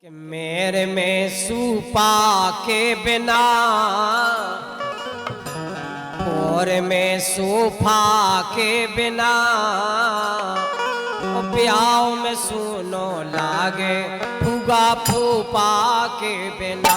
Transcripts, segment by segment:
कि मेरे में सूपा के बिना और में सूफा के बिना ब्याह में सुनो लागे फूगा फूफा के बिना।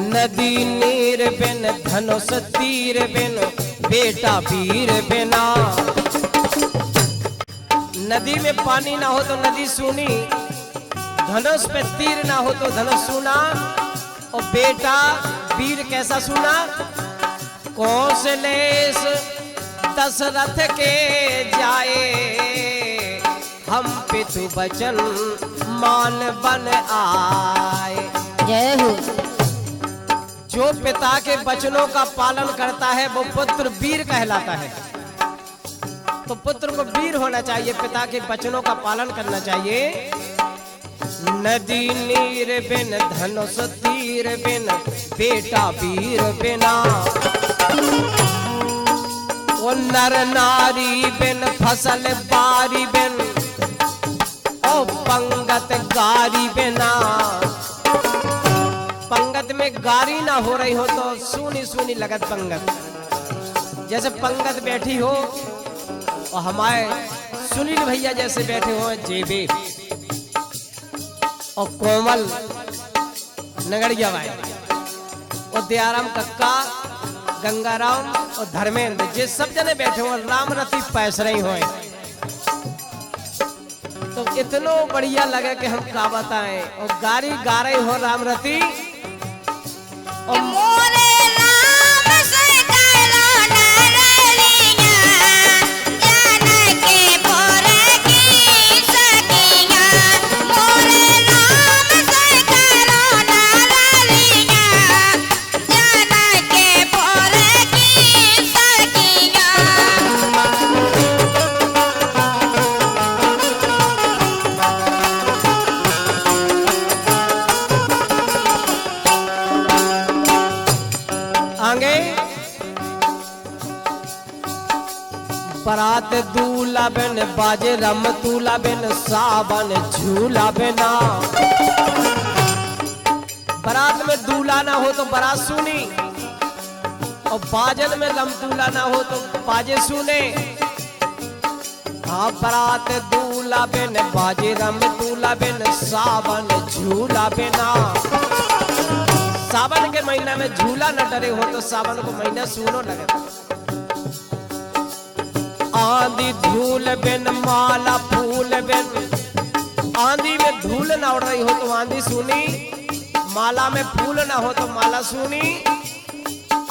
नदी नीर बिन धनुष तीर बिन बेटा वीर बिना। नदी में पानी ना हो तो नदी सूनी, धनुष पे तीर ना हो तो धनुष सूना, और बेटा वीर कैसा सूना? कौशलेश दशरथ के जाए हम पितु बचन मान बन आए। जय हो। जो पिता के वचनों का पालन करता है वो पुत्र वीर कहलाता है। तो पुत्र को वीर होना चाहिए, पिता के वचनों का पालन करना चाहिए। नदी नीर बिन धनुष तीर बिन बेटा वीर बिना, वो नर नारी बिन फसल बारी बिन, ओ पंगत गारी बिना। पंगत में गारी ना हो रही हो तो सूनी सूनी लगत पंगत। जैसे पंगत बैठी हो और हमारे सुनील भैया जैसे बैठे हो जेबे और कोमल नगड़िया भाई और दयाराम कक्का गंगाराम और धर्मेंद्र जे सब जने बैठे हो, राम रति पैस रही हो, तो इतनो बढ़िया लगे कि हम का बताएं। और गारी गा रही हो राम रति और मोरे राम से करो नरलिया, जान के पोरे की सकिया। मोरे राम से करो नरलिया, जान के पोरे की सकिया। आगे बरात दूल्हा बिन बाजे रम दूल्हा बिन सावन झूला बिना। बरात में दूल्हा ना हो तो बारात सुनी, और बाजन में रम दूल्हा ना हो तो बाजे सुने। हाँ, बरात दूल्हा बिन बाजे रम दूल्हा बिन सावन झूला बिना। सावन के महीना में झूला न डरे हो तो सावन को महीना सुनो लगे। आंधी धूल बिन माला फूल बिन, आंधी में धूल न उड़ रही हो तो आंधी सुनी, माला में फूल न हो तो माला सुनी।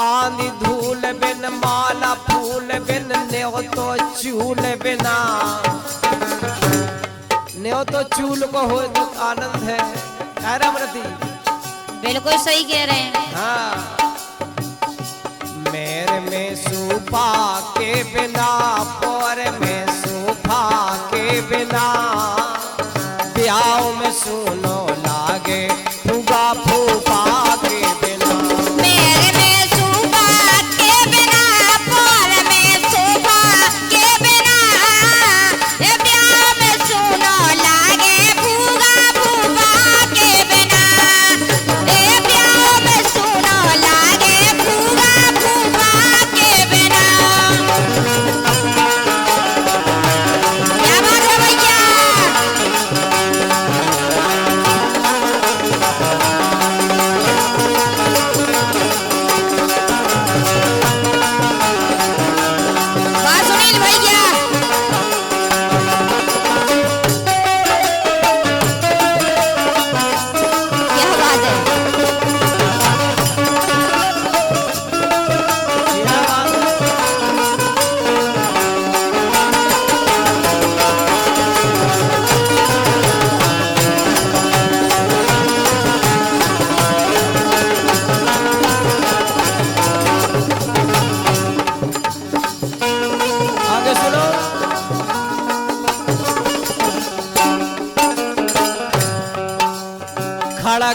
आंधी धूल बिन माला फूल बिन नेव तो चूल बिना। नेव तो चूल को हो तो आनंद है। रमरती बिल्कुल सही कह रहे हैं। हाँ, मेरे में सूफा के बिना और में सूफा के बिना ब्याह में सुनो लागे फूगा फूफा के बिना। मेरे में सूफा के बिना और में सूफा के बिना, ये ब्याह में सुनो लागे फूगा फूफा के बिना।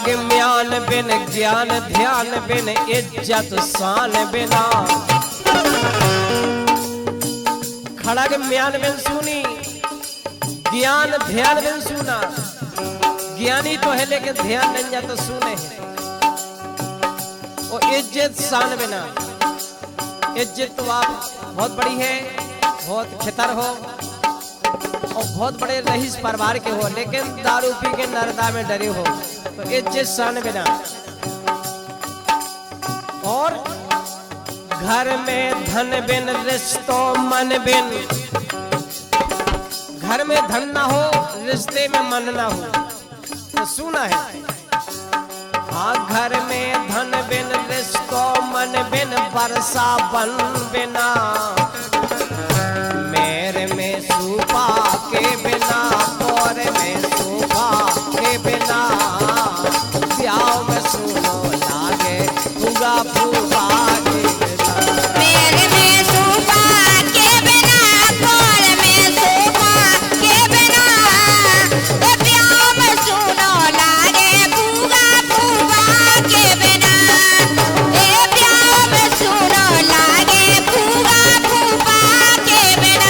खड़ग म्यान बिन ज्ञान ध्यान बिन इज्जत शान बिना। खड़ग म्यान बिन सुनी, ज्ञान ध्यान बिन सुना। ज्ञानी तो है लेकिन ध्यान नहीं जा तो सुने है। और इज्जत शान बिना, इज्जत तो आप बहुत बड़ी है, बहुत खितर हो और बहुत बड़े रईस परिवार के हो, लेकिन दारू पी के नरदा में डरे हो तो इज्जत शान बिना। और घर में धन बिन रिश्तों मन बिन। घर में धन ना हो, रिश्ते में मन ना हो तो सुना है। हाँ, घर में धन बिन रिश्तों मन बिन वर्षा बन बिना। मेरे में सूपा के बिना, और में सूपा के बिना। ब्याह में सुनो लागे फूगा फूगा के बिना। मेरे में सूपा के बिना, और में सूपा के बिना। ए प्यार में सुनो लागे फूगा फूगा के बिना। ए प्यार में सुनो लागे फूगा फूगा के बिना।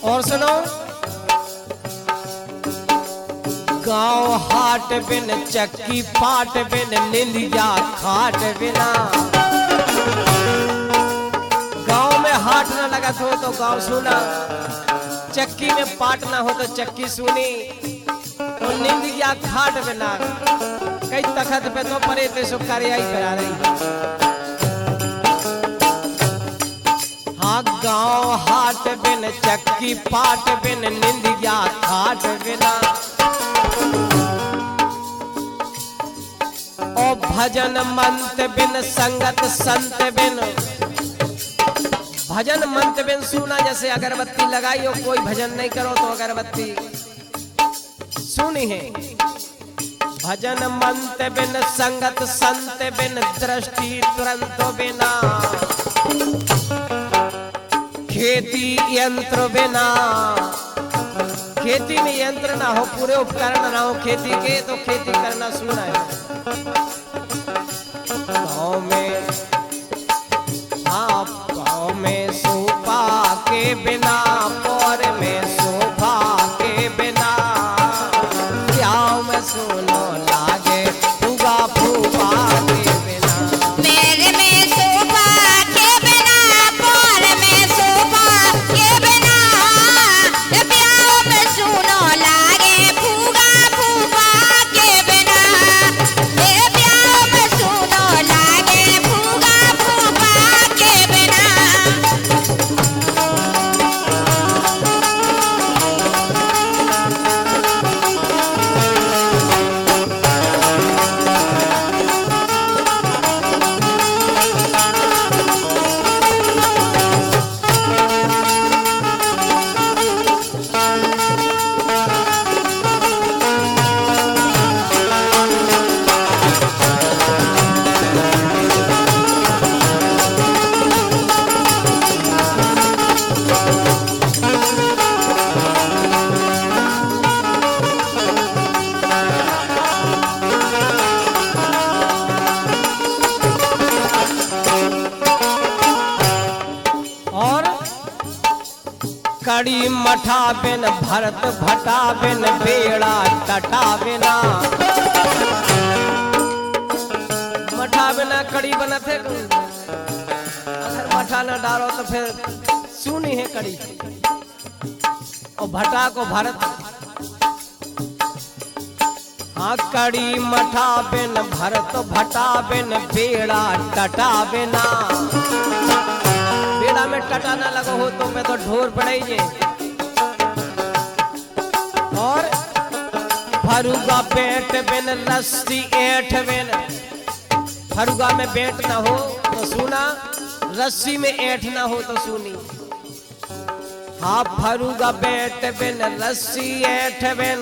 और सुनो, गांव हाट बिन चक्की पाट बिन निंदिया खाट बिना। गांव में हाट ना लगा तो गांव सुना, चक्की में पाट ना हो तो चक्की सुनी, और निंदिया खाट बिना। कई तखत पे तो परे थे सो कार्य करा रही। हाँ, गांव हाट बिन चक्की पाट बिन निंदिया खाट बिना। ओ भजन मंत बिन संगत संत बिन। भजन मंत बिन सुना, जैसे अगरबत्ती लगाई हो, कोई भजन नहीं करो तो अगरबत्ती सुनी है। भजन मंत बिन संगत संत बिन दृष्टि तुरंत बिना। खेती यंत्र बिना। खेती में यंत्र ना हो, पूरे उपकरण ना हो खेती के तो खेती करना सुना है। गाँव में, हाँ, गाँव में सूपा के बिना, और में सूपा के बिना। ब्याह में सुनो लागे फूगा फूगा के बिना। मेरे में सूपा के बिना, और में सूपा के बिना। ए प्यार में सुनो लागे फूगा फूगा के बिना। ए प्यार में सुनो लागे फूगा फूगा के बिना। कड़ी मठा बिन भरत भटा बिन बेड़ा टटा बिना। मठा बिना कड़ी बनत है, अगर मठा न डालो तो फिर सुनी है कड़ी। और भटा को भरत, हाँ कड़ी मठा बिन भरत भटा बिन बेड़ा टटा बिना, बेड़ा में टटा ना लगो हो तो मैं तो ढोर पड़ेगी। और फरुगा बेट बिन रस्सी ऐठ बिन, फरुगा में बेट ना हो तो सुना, रस्सी में ऐठ ना हो तो सुनी। हाँ फरुगा बेट बिन रस्सी ऐठ बिन,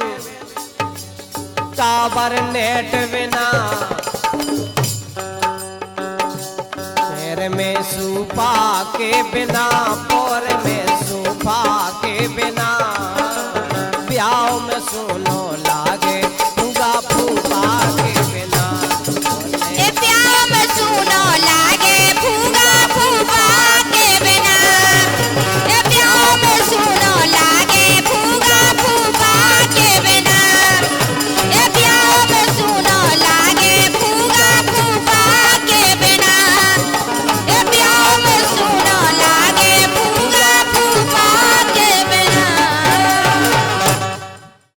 टावर नेट बिना, पैर में सूपा के बिना, पैर में सूपा के बिना, ब्याह में सुनो